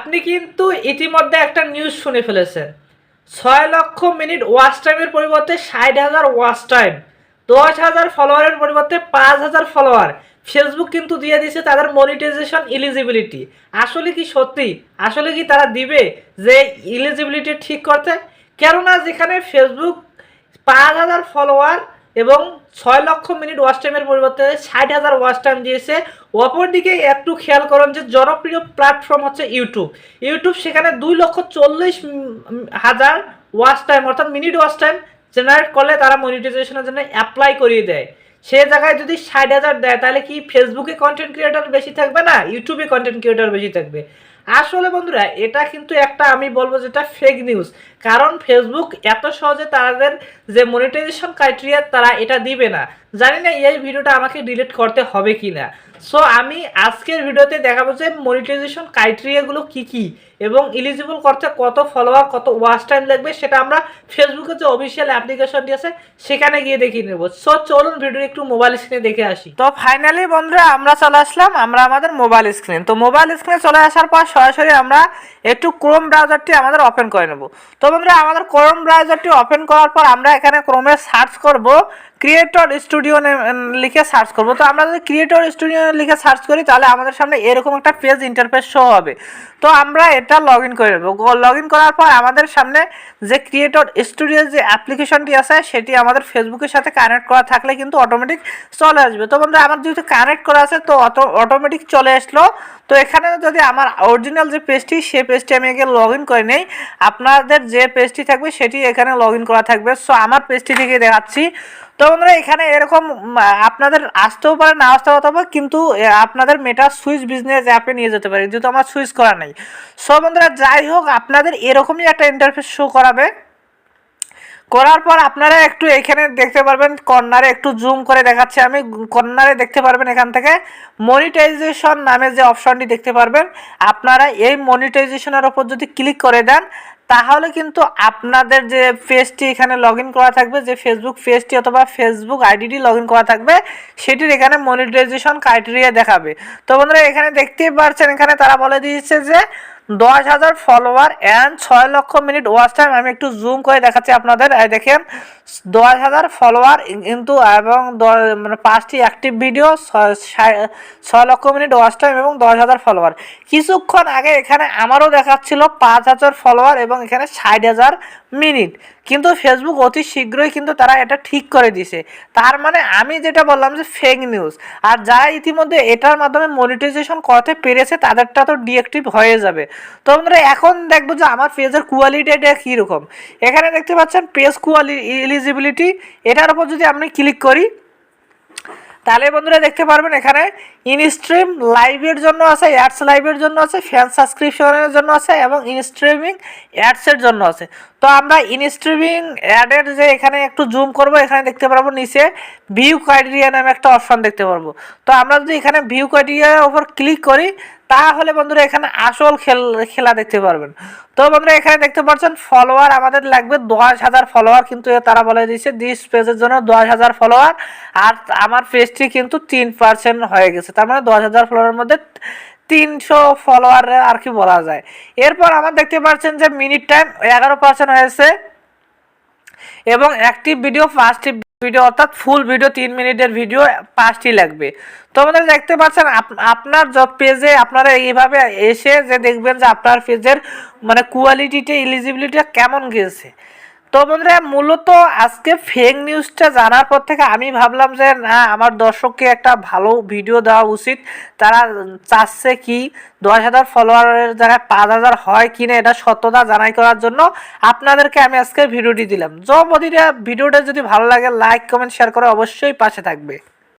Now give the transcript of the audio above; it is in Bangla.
আপনি কিন্তু ইতিমধ্যে একটা নিউজ শুনে ফেলেছেন। 6 লক্ষ মিনিট ওয়াচ টাইমের পরিবর্তে 60,000 ওয়াচ টাইম, 10,000 ফলোয়ারের পরিবর্তে 5,000 ফলোয়ার ফেসবুক কিন্তু দিয়ে দিচ্ছে তাদের মনিটাইজেশন এলিজিবিলিটি। আসলে কি সত্যি? আসলে কি তারা দিবে যে এলিজিবিলিটি ঠিক করতে? কেননা যেখানে ফেসবুক 5,000 ফলোয়ার এবং 6 লক্ষ মিনিট ওয়াচ টাইমের পরিবর্তে 60,000 ওয়াচ টাইম দিয়েছে। অপরদিকে একটু খেয়াল করুন যে জনপ্রিয় প্ল্যাটফর্ম হচ্ছে ইউটিউব সেখানে 2,40,000 ওয়াচ টাইম অর্থাৎ মিনিট ওয়াচ টাইম জেনারেট করলে তারা মনিটাইজেশনের জন্য অ্যাপ্লাই করিয়ে দেয়। সে জায়গায় যদি 60,000 দেয় তাহলে কি ফেসবুকে কন্টেন্ট ক্রিয়েটর বেশি থাকবে না ইউটিউবে কন্টেন্ট ক্রিয়েটর বেশি থাকবে? আসলে বন্ধুরা এটা কিন্তু একটা আমি বলবো যেটা ফেক নিউজ। কারণ ফেসবুক এত সহজে তাদের যে মনিটাইজেশন ক্রাইটেরিয়া তারা এটা দিবে না। জানি না এই ভিডিওটা আমাকে ডিলিট করতে হবে কি না। সো আমি আজকের ভিডিওতে দেখাবো যে মনিটাইজেশন ক্রাইটেরিয়াগুলো কি কি এবং এলিজিবল করতে কত ফলোয়ার কত ওয়াচ টাইম লাগবে সেটা আমরা ফেসবুকের যে অফিসিয়াল অ্যাপ্লিকেশনটি আছে সেখানে গিয়ে দেখিয়ে নেব। সো চলুন ভিডিও একটু মোবাইল স্ক্রিনে দেখে আসি। তো ফাইনালি বন্ধুরা আমরা চলে আসলাম আমাদের মোবাইল স্ক্রিন। তো মোবাইল স্ক্রিনে চলে আসার পর সরাসরি আমরা একটু ক্রোম ব্রাউজারটি আমাদের ওপেন করে নেব। তো বন্ধুরা আমাদের ক্রোম ব্রাউজারটি ওপেন করার পর আমরা এখানে ক্রোমে সার্চ করব ক্রিয়েটর স্টুডিও লিখে সার্চ করব। তো আমরা যদি ক্রিয়েটর স্টুডিও লিখে সার্চ করি তাহলে আমাদের সামনে এরকম একটা পেজ ইন্টারফেস শো হবে। তো আমরা এটা লগ ইন করে নেব। লগ ইন করার পর আমাদের সামনে যে ক্রিয়েটর স্টুডিওর যে অ্যাপ্লিকেশনটি আছে সেটি আমাদের ফেসবুকের সাথে কানেক্ট করা থাকলে কিন্তু অটোমেটিক চলে আসবে। তো বন্ধুরা আমার যেহেতু কানেক্ট করা আছে তো অটোমেটিক চলে আসলো। তো এখানে যদি আমার অরিজিনাল যে পেজটি সেই পেজটি আমি আগে লগ ইন করে নেই, আপনাদের যে পেজটি থাকবে সেটি এখানে লগ ইন করা থাকবে। সো আমার পেজটি থেকে দেখাচ্ছি। তো বন্ধুরা এখানে এরকম আপনাদের আসতেও পারে না আসতেও পারে, কিন্তু আপনাদের মেটা সুইচ বিজনেস অ্যাপে নিয়ে যেতে পারে যেহেতু আমার সুইচ করা নেই। সো বন্ধুরা যাই হোক আপনাদের এরকমই একটা ইন্টারফেস শো করাবে। করার পর আপনারা একটু এখানে দেখতে পারবেন কর্নারে একটু জুম করে দেখাচ্ছি আমি, কর্নারে দেখতে পারবেন এখান থেকে মনিটাইজেশন নামে যে অপশনটি দেখতে পারবেন। আপনারা এই মনিটাইজেশনের ওপর যদি ক্লিক করে দেন তাহলে কিন্তু আপনাদের যে পেজটি এখানে লগ ইন করা থাকবে, যে ফেসবুক পেজটি অথবা ফেসবুক আইডিটি লগ ইন করা থাকবে সেটির এখানে মনিটাইজেশন ক্রাইটেরিয়া দেখাবে। তো বন্ধুরা এখানে দেখতেই পাচ্ছেন এখানে তারা বলে দিয়েছে যে 10,000 ফলোয়ার অ্যান্ড 6 লক্ষ মিনিট ওয়াচ টাইম। আমি একটু জুম করে দেখাচ্ছি আপনাদের। দেখেন 10,000 ফলোয়ার কিন্তু এবং 5টি অ্যাক্টিভ ভিডিও, 6 লক্ষ মিনিট ওয়াচ টাইম এবং 10,000 ফলোয়ার। কিছুক্ষণ আগে এখানে আমারও দেখাচ্ছিল 5,000 ফলোয়ার এবং এখানে 60,000 মিনিট, কিন্তু ফেসবুক অতি শীঘ্রই কিন্তু তারা এটা ঠিক করে দিছে। তার মানে আমি যেটা বললাম যে ফেক নিউজ। আর যারা ইতিমধ্যে এটার মাধ্যমে মনিটাইজেশন করতে পেরেছে তাদেরটা তো ডিঅ্যাক্টিভ হয়ে যাবে। তো আমরা এখন দেখবো যে আমার পেজের কোয়ালিটিটা কীরকম। এখানে দেখতে পাচ্ছেন পেজ এলিজিবিলিটি, এটার উপর যদি আমি ক্লিক করি তাহলে বন্ধুরা দেখতে পারবেন এখানে ইনস্ট্রিম লাইভের জন্য আছে, অ্যাডস লাইভের জন্য আছে, ফ্যান সাবস্ক্রিপশনের জন্য আছে এবং ইনস্ট্রিমিং অ্যাডসের জন্য আছে। তো আমরা ইনস্ট্রিমিং অ্যাডের যে এখানে একটু জুম করব, এখানে দেখতে পারবো নিচে ভিউ ক্রাইটেরিয়া নামে একটা অপশন দেখতে পারবো। তো আমরা যদি এখানে ভিউ ক্রাইটেরিয়ার ওপর ক্লিক করি তাহলে বন্ধুরা এখানে আসল খেলা দেখতে পারবেন। তো বন্ধুরা এখানে দেখতে পাচ্ছেন ফলোয়ার আমাদের লাগবে 10,000 ফলোয়ার, কিন্তু তারা বলে দিয়েছে দিস পেজের জন্য 10,000 ফলোয়ার। আর আমার পেজটি কিন্তু 3% হয়ে গেছে, তার মানে 10,000 ফলোয়ারের মধ্যে 300 ফলোয়ার আর কি বলা যায়। এরপর আমার দেখতে পাচ্ছেন যে মিনিট টাইম 11% হয়েছে এবং অ্যাক্টিভ ভিডিও 5টি ভিডিও, অর্থাৎ ফুল ভিডিও 3 মিনিটের ভিডিও 5টি লাগবে। তো আমাদের দেখতে পাচ্ছেন আপনার জব পেজে আপনারা এইভাবে এসে যে দেখবেন যে আপনার পেজের মানে কোয়ালিটিটা এলিজিবিলিটিটা কেমন গেছে। তো বন্ধুরা মূলত আজকে ফেক নিউজটা জানার পর থেকে আমি ভাবলাম যে না আমার দর্শককে একটা ভালো ভিডিও দেওয়া উচিত। তারা চাচ্ছে কি 10,000 ফলোয়ারের জায়গায় 5,000 হয় কিনা এটা সত্যতা জানাই করার জন্য আপনাদেরকে আমি আজকে ভিডিওটি দিলাম। ভিডিওটা যদি ভালো লাগে লাইক কমেন্ট শেয়ার করে অবশ্যই পাশে থাকবে।